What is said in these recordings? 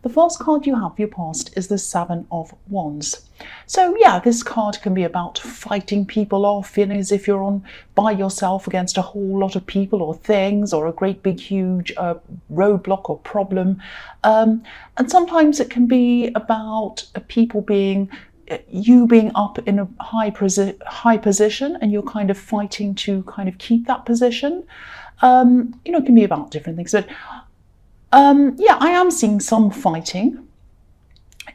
the first card you have for your past is the Seven of Wands. So yeah, this card can be about fighting people off, feeling as if you're on by yourself against a whole lot of people or things, or a great big huge roadblock or problem. And sometimes it can be about you being up in a high position, and you're kind of fighting to kind of keep that position. It can be about different things, but yeah, I am seeing some fighting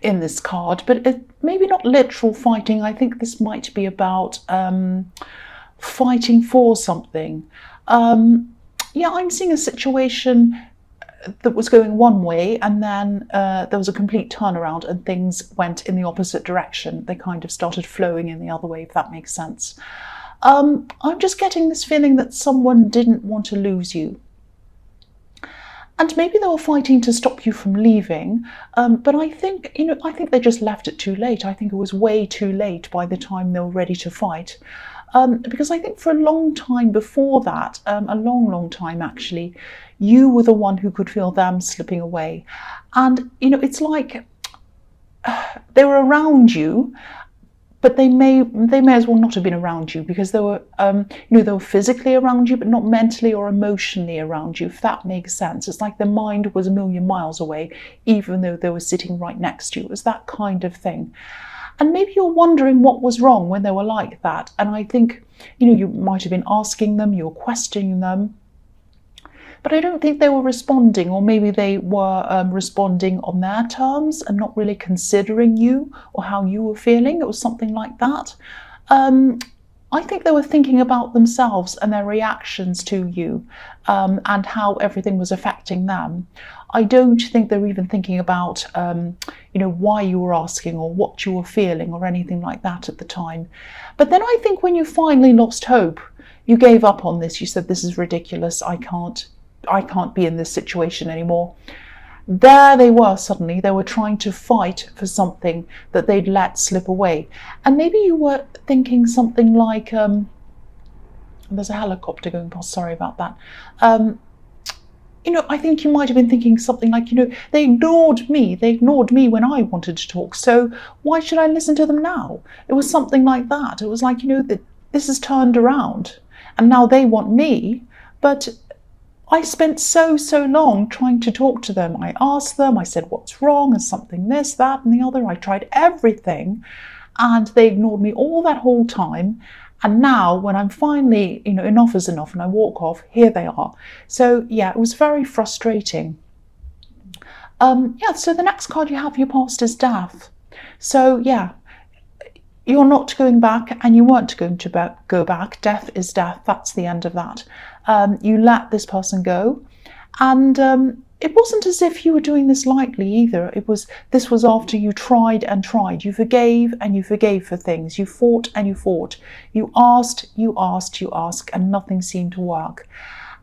in this card, but maybe not literal fighting. I think this might be about fighting for something. Yeah, I'm seeing a situation that was going one way, and then there was a complete turnaround and things went in the opposite direction. They kind of started flowing in the other way, if that makes sense. I'm just getting this feeling that someone didn't want to lose you. And maybe they were fighting to stop you from leaving, but I think they just left it too late. I think it was way too late by the time they were ready to fight. Because I think for a long time before that, a long time actually, you were the one who could feel them slipping away. And, it's like they were around you, but they may as well not have been around you, because they were physically around you, but not mentally or emotionally around you, if that makes sense. It's like their mind was a million miles away, even though they were sitting right next to you. It was that kind of thing. And maybe you're wondering what was wrong when they were like that. And I think, you might have been asking them, you were questioning them, but I don't think they were responding, or maybe they were responding on their terms and not really considering you or how you were feeling. It was something like that. I think they were thinking about themselves and their reactions to you, and how everything was affecting them. I don't think they were even thinking about, why you were asking or what you were feeling or anything like that at the time. But then I think when you finally lost hope, you gave up on this. You said, this is ridiculous. I can't be in this situation anymore. There they were suddenly. They were trying to fight for something that they'd let slip away. And maybe you were thinking something like, there's a helicopter going past, sorry about that. I think you might have been thinking something like, they ignored me when I wanted to talk, so why should I listen to them now? It was something like that. It was like, this has turned around and now they want me, but I spent so long trying to talk to them. I asked them, I said, what's wrong? And something this, that, and the other. I tried everything and they ignored me all that whole time. And now when I'm finally, enough is enough and I walk off, here they are. So yeah, it was very frustrating. So the next card you have for your past is Death. So yeah, you're not going back and you weren't going to go back. Death is death. That's the end of that. You let this person go. And it wasn't as if you were doing this lightly either. This was after you tried and tried. You forgave and you forgave for things. You fought and you fought. You asked, and nothing seemed to work.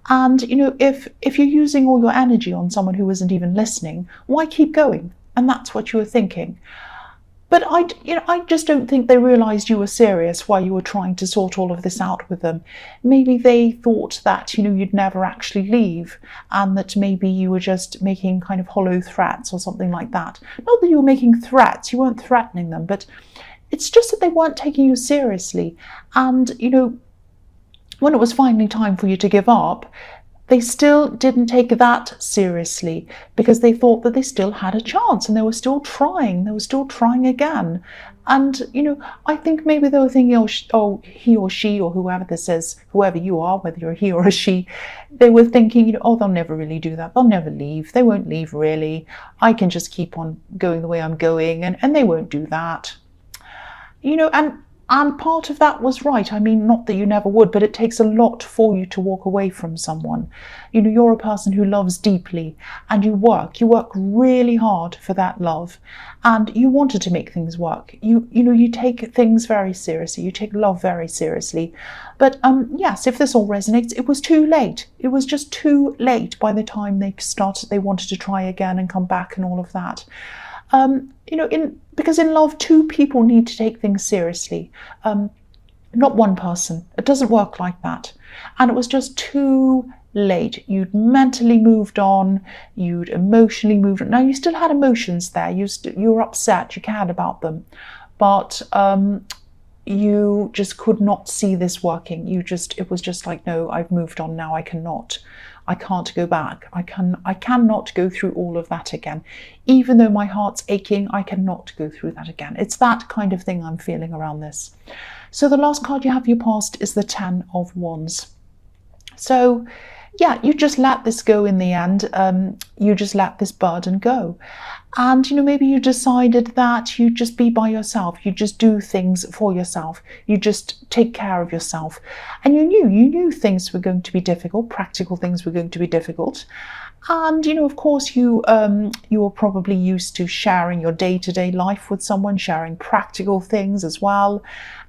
And, if you're using all your energy on someone who isn't even listening, why keep going? And that's what you were thinking. But I just don't think they realised you were serious while you were trying to sort all of this out with them. Maybe they thought that, you'd never actually leave, and that maybe you were just making kind of hollow threats or something like that. Not that you were making threats, you weren't threatening them, but it's just that they weren't taking you seriously. And, when it was finally time for you to give up, they still didn't take that seriously, because they thought that they still had a chance and they were still trying again. And, I think maybe they were thinking, oh, he or she or whoever this is, whoever you are, whether you're a he or a she, they were thinking, oh, they'll never really do that. They'll never leave. They won't leave really. I can just keep on going the way I'm going and they won't do that. And part of that was right. I mean, not that you never would, but it takes a lot for you to walk away from someone. You're a person who loves deeply and you work really hard for that love, and you wanted to make things work. You take things very seriously. You take love very seriously. But yes, if this all resonates, it was too late. It was just too late by the time they wanted to try again and come back and all of that. Because in love, two people need to take things seriously, not one person. It doesn't work like that. And it was just too late. You'd mentally moved on, you'd emotionally moved on. Now, you still had emotions there, you were upset, you cared about them, but you just could not see this working. It was just like, no, I've moved on now, I can't go back. I cannot go through all of that again. Even though my heart's aching, I cannot go through that again. It's that kind of thing I'm feeling around this. So the last card you have for your past is the Ten of Wands. So yeah, you just let this go in the end. You just let this burden go. And, maybe you decided that you just be by yourself. You just do things for yourself. You just take care of yourself. And you knew things were going to be difficult. Practical things were going to be difficult. And, of course, you were probably used to sharing your day-to-day life with someone, sharing practical things as well.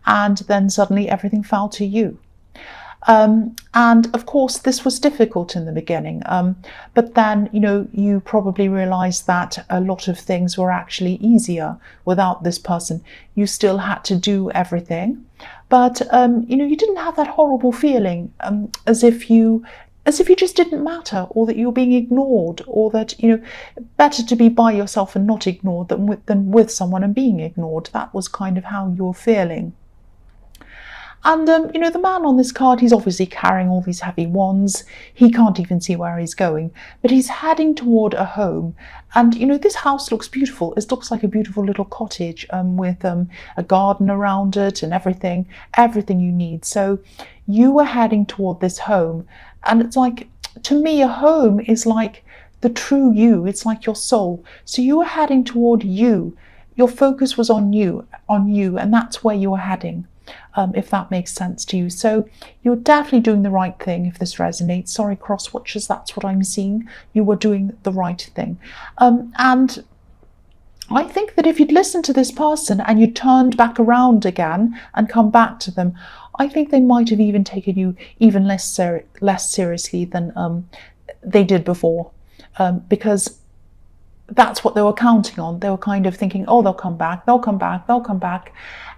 And then suddenly everything fell to you. And of course, this was difficult in the beginning, but then, you probably realized that a lot of things were actually easier without this person. You still had to do everything, but, you didn't have that horrible feeling, as if you just didn't matter, or that you were being ignored, or that, better to be by yourself and not ignored than with someone and being ignored. That was kind of how you were feeling. And, the man on this card, he's obviously carrying all these heavy wands. He can't even see where he's going, but he's heading toward a home. And, this house looks beautiful. It looks like a beautiful little cottage with a garden around it and everything you need. So you are heading toward this home. And it's like, to me, a home is like the true you. It's like your soul. So you are heading toward you. Your focus was on you, and that's where you are heading. If that makes sense to you. So you're definitely doing the right thing if this resonates. Sorry, cross watchers, that's what I'm seeing. You were doing the right thing. And I think that if you'd listened to this person and you turned back around again and come back to them, I think they might have even taken you even less seriously than they did before, because that's what they were counting on. They were kind of thinking, oh, they'll come back.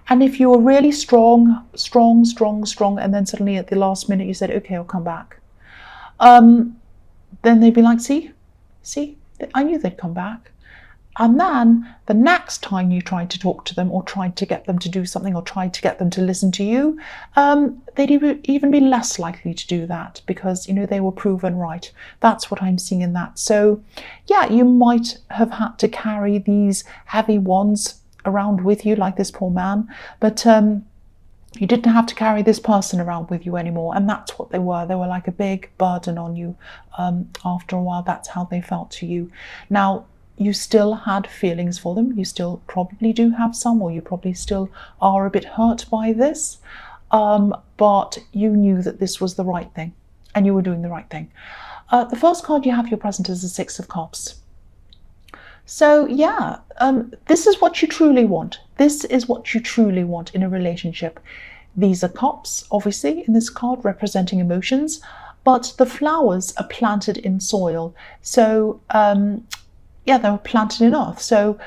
And if you were really strong, and then suddenly at the last minute you said, okay, I'll come back, then they'd be like, see, I knew they'd come back. And then the next time you tried to talk to them, or tried to get them to do something, or tried to get them to listen to you, they'd even be less likely to do that, because, they were proven right. That's what I'm seeing in that. So yeah, you might have had to carry these heavy wands around with you, like this poor man, but you didn't have to carry this person around with you anymore. And that's what they were like a big burden on you. After a while, that's how they felt to you. Now, you still had feelings for them. You still probably do have some, or you probably still are a bit hurt by this, but you knew that this was the right thing and you were doing the right thing. The first card you have your present is the Six of Cups. So yeah, this is what you truly want. This is what you truly want in a relationship. These are cups, obviously, in this card, representing emotions, but the flowers are planted in soil. So yeah, they were planted in earth. So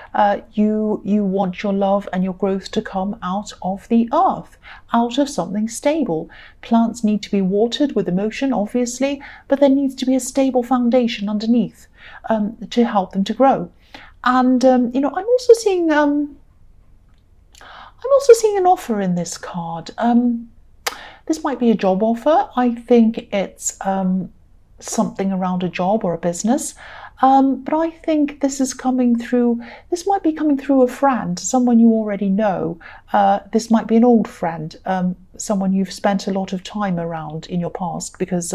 you want your love and your growth to come out of the earth, out of something stable. Plants need to be watered with emotion, obviously, but there needs to be a stable foundation underneath to help them to grow. And I'm also seeing an offer in this card. This might be a job offer. I think it's something around a job or a business. But I think this might be coming through a friend, someone you already know. This might be an old friend, someone you've spent a lot of time around in your past, because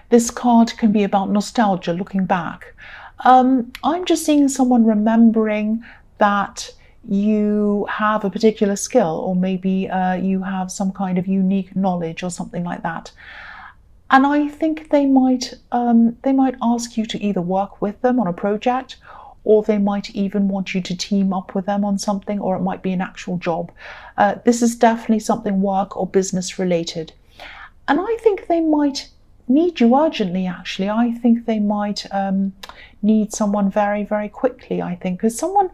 this card can be about nostalgia, looking back. I'm just seeing someone remembering that you have a particular skill, or maybe you have some kind of unique knowledge or something like that. And I think they might ask you to either work with them on a project, or they might even want you to team up with them on something, or it might be an actual job. This is definitely something work or business related. And I think they might need you urgently, actually. I think they might need someone very, very quickly, I think, because someone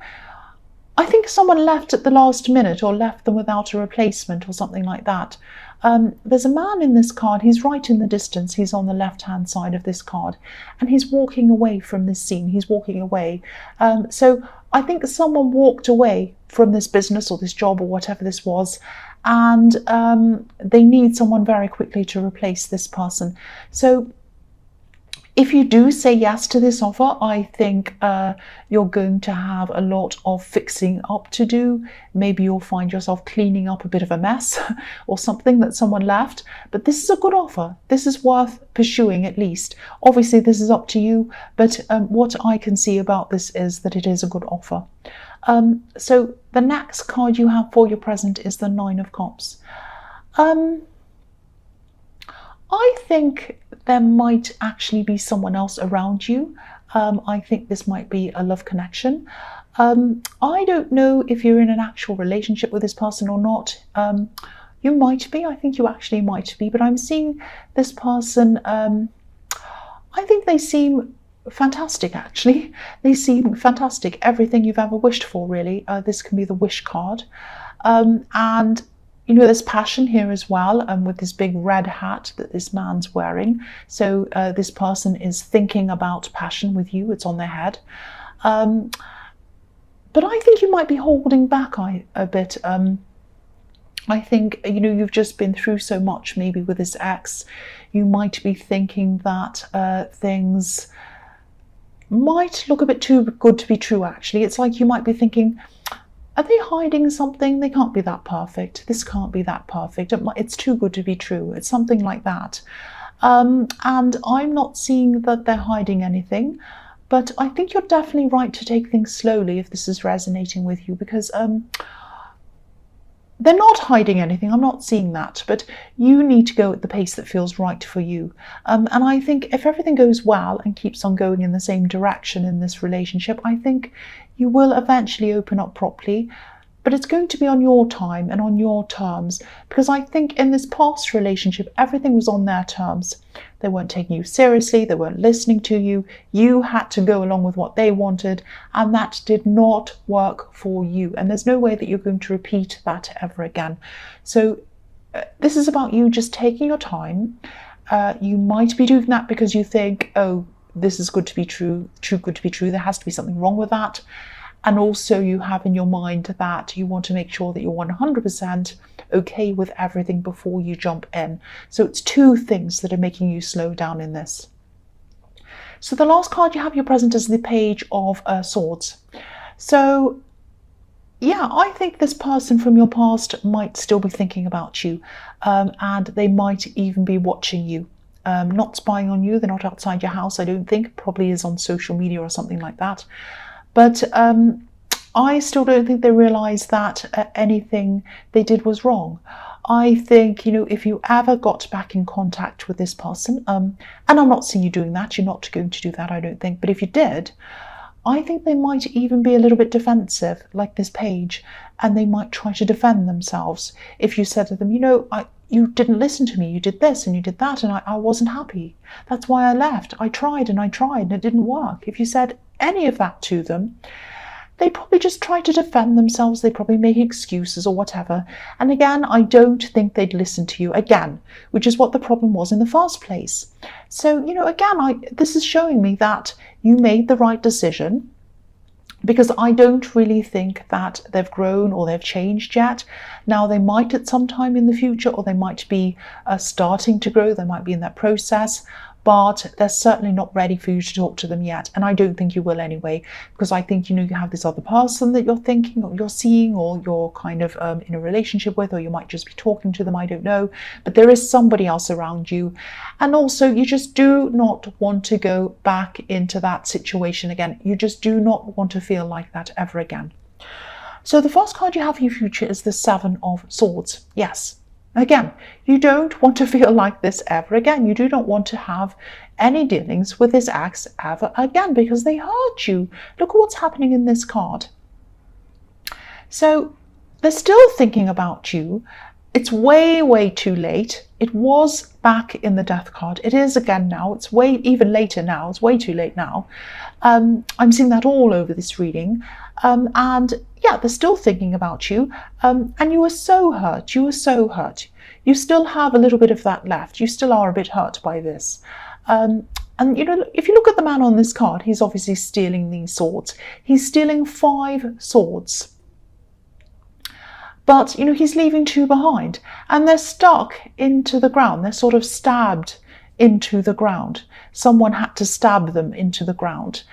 left at the last minute, or left them without a replacement or something like that. There's a man in this card. He's right in the distance. He's on the left-hand side of this card, and he's walking away from this scene. He's walking away. So I think someone walked away from this business or this job or whatever this was, and they need someone very quickly to replace this person. So if you do say yes to this offer, I think you're going to have a lot of fixing up to do. Maybe you'll find yourself cleaning up a bit of a mess or something that someone left. But this is a good offer. This is worth pursuing at least. Obviously, this is up to you. But what I can see about this is that it is a good offer. So the next card you have for your present is the Nine of Cups. I think there might actually be someone else around you. I think this might be a love connection. I don't know if you're in an actual relationship with this person or not. You might be. I think you actually might be. But I'm seeing this person, I think they seem fantastic, actually. They seem fantastic. Everything you've ever wished for, really. This can be the wish card. And you know, there's passion here as well, with this big red hat that this man's wearing. So this person is thinking about passion with you. It's on their head. But I think you might be holding back a bit. I think, you know, you've just been through so much maybe with this ex. You might be thinking that things might look a bit too good to be true, actually. It's like you might be thinking, are they hiding something? They can't be that perfect. This can't be that perfect. It's too good to be true. It's something like that. And I'm not seeing that they're hiding anything, but I think you're definitely right to take things slowly if this is resonating with you, because they're not hiding anything. I'm not seeing that, but you need to go at the pace that feels right for you. And I think if everything goes well and keeps on going in the same direction in this relationship, I think you will eventually open up properly. But it's going to be on your time and on your terms, because I think in this past relationship, everything was on their terms. They weren't taking you seriously. They weren't listening to you. You had to go along with what they wanted, and that did not work for you. And there's no way that you're going to repeat that ever again. So this is about you just taking your time. You might be doing that because you think, oh, this is good to be true, too good to be true. There has to be something wrong with that. And also you have in your mind that you want to make sure that you're 100% okay with everything before you jump in. So it's two things that are making you slow down in this. So the last card you have your present is the Page of Swords. So yeah, I think this person from your past might still be thinking about you, and they might even be watching you. Not spying on you. They're not outside your house, I don't think. Probably is on social media or something like that. But I still don't think they realise that anything they did was wrong. I think, you know, if you ever got back in contact with this person, and I'm not seeing you doing that, you're not going to do that, I don't think. But if you did, I think they might even be a little bit defensive, like this page, and they might try to defend themselves. If you said to them, you know, you didn't listen to me, you did this and you did that, and I wasn't happy. That's why I left. I tried and it didn't work. If you said any of that to them, they probably just try to defend themselves. They probably make excuses or whatever. And again, I don't think they'd listen to you again, which is what the problem was in the first place. So, you know, again, this is showing me that you made the right decision, because I don't really think that they've grown or they've changed yet. Now, they might at some time in the future, or they might be starting to grow. They might be in that process, but they're certainly not ready for you to talk to them yet. And I don't think you will anyway, because I think, you know, you have this other person that you're thinking or you're seeing, or you're kind of in a relationship with, or you might just be talking to them, I don't know. But there is somebody else around you. And also, you just do not want to go back into that situation again. You just do not want to feel like that ever again. So the first card you have for your future is the Seven of Swords. Yes. Again, you don't want to feel like this ever again. You do not want to have any dealings with this ex ever again, because they hurt you. Look at what's happening in this card. So they're still thinking about you. It's way, way too late. It was back in the Death card. It is again now. It's way even later now. It's way too late now. I'm seeing that all over this reading. And yeah, they're still thinking about you. And you were so hurt. You were so hurt. you still have a little bit of that left. You still are a bit hurt by this. And if you look at the man on this card, he's obviously stealing these swords. He's stealing 5 swords. But, he's leaving 2 behind, and they're stuck into the ground. They're sort of stabbed into the ground. Someone had to stab them into the ground.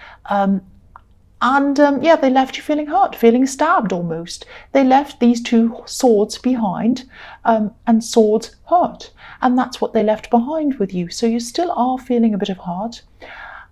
They left you feeling hurt, feeling stabbed almost. They left these 2 swords behind, and swords hurt. And that's what they left behind with you. So you still are feeling a bit of hurt.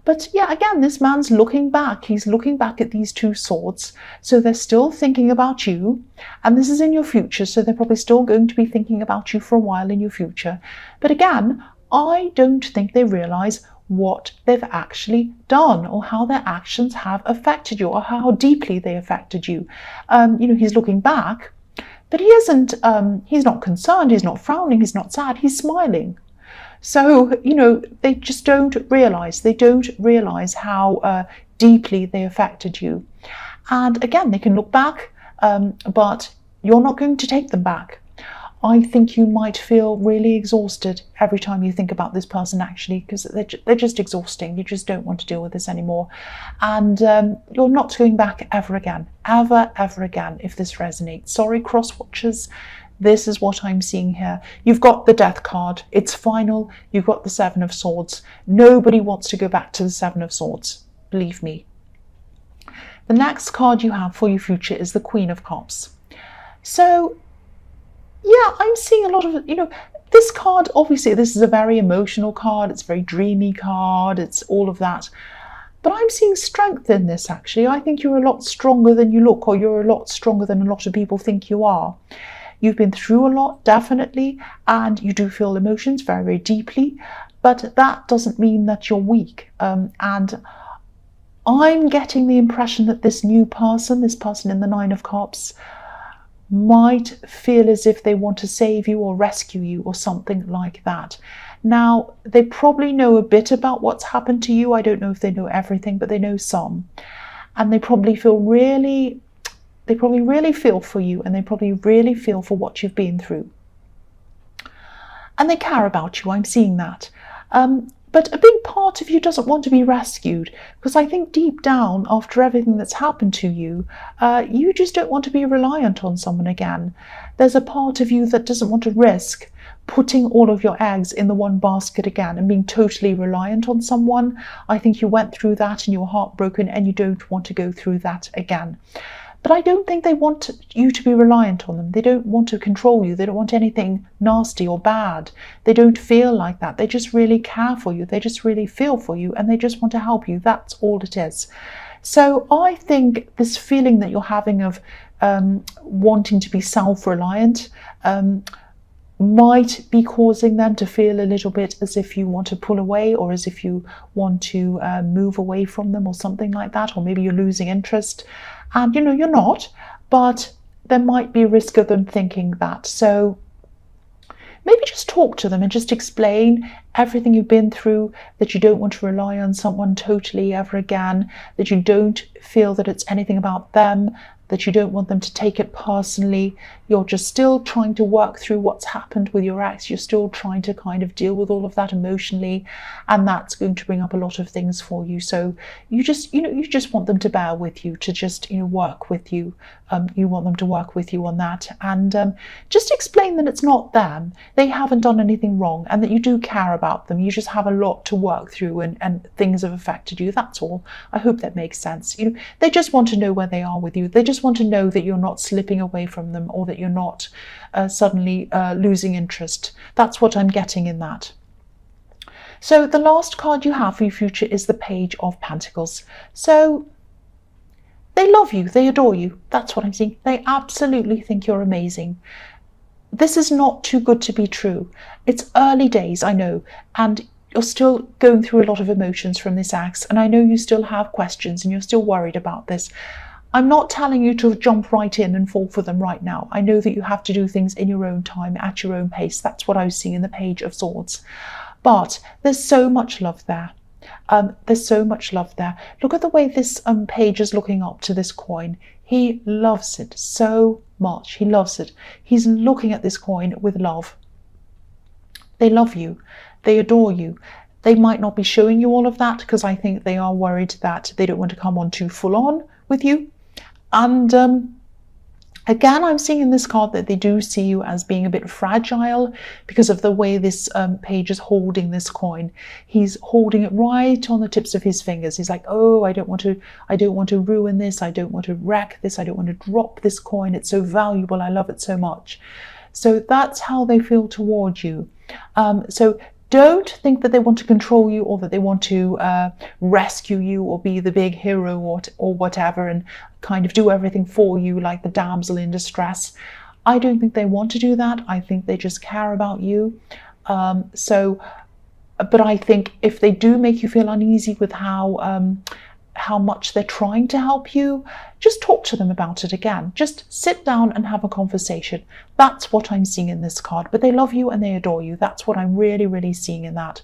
But yeah, again, this man's looking back. He's looking back at these 2 swords. So they're still thinking about you. And this is in your future. So they're probably still going to be thinking about you for a while in your future. But again, I don't think they realize what they've actually done, or how their actions have affected you, or how deeply they affected you. He's looking back, but he isn't, he's not concerned, he's not frowning, he's not sad, he's smiling. So, they just don't realize how deeply they affected you. And again, they can look back, but you're not going to take them back. I think you might feel really exhausted every time you think about this person, actually, because they're just exhausting. You just don't want to deal with this anymore. And you're not going back ever again, ever again, if this resonates. Sorry, cross watchers. This is what I'm seeing here. You've got the Death card. It's final. You've got the 7 of Swords. Nobody wants to go back to the 7 of Swords. Believe me. The next card you have for your future is the Queen of Cups. So, yeah, I'm seeing a lot of, this card, obviously, this is a very emotional card. It's a very dreamy card. It's all of that. But I'm seeing strength in this, actually. I think you're a lot stronger than you look, or you're a lot stronger than a lot of people think you are. You've been through a lot, definitely, and you do feel emotions very, very deeply. But that doesn't mean that you're weak. And I'm getting the impression that this new person, this person in the 9 of Cups, might feel as if they want to save you or rescue you or something like that. Now, they probably know a bit about what's happened to you. I don't know if they know everything, but they know some. And they probably really feel for you, and they probably really feel for what you've been through. And they care about you. I'm seeing that. But a big part of you doesn't want to be rescued, because I think deep down, after everything that's happened to you, you just don't want to be reliant on someone again. There's a part of you that doesn't want to risk putting all of your eggs in the one basket again and being totally reliant on someone. I think you went through that and you were heartbroken, and you don't want to go through that again. But I don't think they want you to be reliant on them. They don't want to control you. They don't want anything nasty or bad. They don't feel like that. They just really care for you. They just really feel for you, and they just want to help you. That's all it is. So I think this feeling that you're having of wanting to be self-reliant might be causing them to feel a little bit as if you want to pull away, or as if you want to move away from them, or something like that, or maybe you're losing interest. And you're not, but there might be a risk of them thinking that. So maybe just talk to them and just explain everything you've been through, that you don't want to rely on someone totally ever again, that you don't feel that it's anything about them, that you don't want them to take it personally. You're just still trying to work through what's happened with your ex. You're still trying to kind of deal with all of that emotionally, and that's going to bring up a lot of things for you. So you just want them to bear with you, to just work with you. You want them to work with you on that, and just explain that it's not them. They haven't done anything wrong, and that you do care about them. You just have a lot to work through, and things have affected you. That's all. I hope that makes sense. They just want to know where they are with you. They just want to know that you're not slipping away from them, or that you're not suddenly losing interest. That's what I'm getting in that. So the last card you have for your future is the Page of Pentacles. So they love you, they adore you. That's what I'm seeing. They absolutely think you're amazing. This is not too good to be true. It's early days, I know, and you're still going through a lot of emotions from this ex, and I know you still have questions and you're still worried about this. I'm not telling you to jump right in and fall for them right now. I know that you have to do things in your own time, at your own pace. That's what I was seeing in the Page of Swords. But there's so much love there. There's so much love there. Look at the way this page is looking up to this coin. He loves it so much. He loves it. He's looking at this coin with love. They love you. They adore you. They might not be showing you all of that because I think they are worried that they don't want to come on too full on with you. And again, I'm seeing in this card that they do see you as being a bit fragile because of the way this page is holding this coin. He's holding it right on the tips of his fingers. He's like, oh, I don't want to ruin this. I don't want to wreck this. I don't want to drop this coin. It's so valuable. I love it so much. So that's how they feel towards you. So don't think that they want to control you or that they want to rescue you or be the big hero or whatever and kind of do everything for you like the damsel in distress. I don't think they want to do that. I think they just care about you. But I think if they do make you feel uneasy with how much they're trying to help you, just talk to them about it again. Just sit down and have a conversation. That's what I'm seeing in this card. But they love you and they adore you. That's what I'm really, really seeing in that.